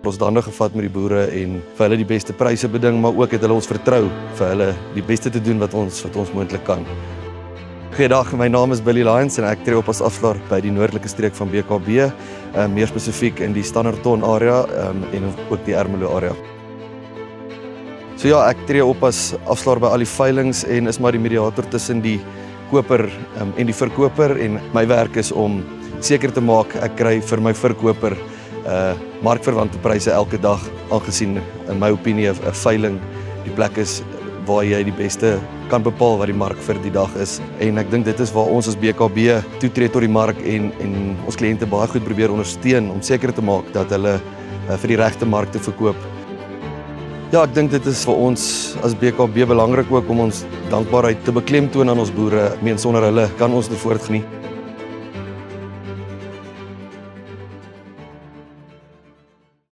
ons hande gevat met die boere en vir hulle die beste pryse beding, maar ook het hulle ons vertrou vir hulle die beste te doen wat ons moontlik kan. Goeiedag, my naam is Billy Lyons en ek tree op as afslaer by die noordelike streek van BKB, meer spesifiek in die Standerton area en ook die Ermelo area. So ja, ek tree op as afslaer by al die veilings en is maar die mediator tussen die koper en die verkoper, en my werk is om seker te maak ek kry vir my verkoper markverwante pryse elke dag, aangesien in my opinie 'n veiling die plek is waar jy die beste kan bepaal wat die mark vir die dag is. En ek dink dit is waar ons as BKB toetree tot die mark en ons kliënte baie goed probeer ondersteun om seker te maak dat hulle vir die regte markte verkoop. Ja, ek dink dit is vir ons as BKB belangrik ook om ons dankbaarheid te beklemtoon aan ons boere. Sonder hulle kan ons nie voortgeniet.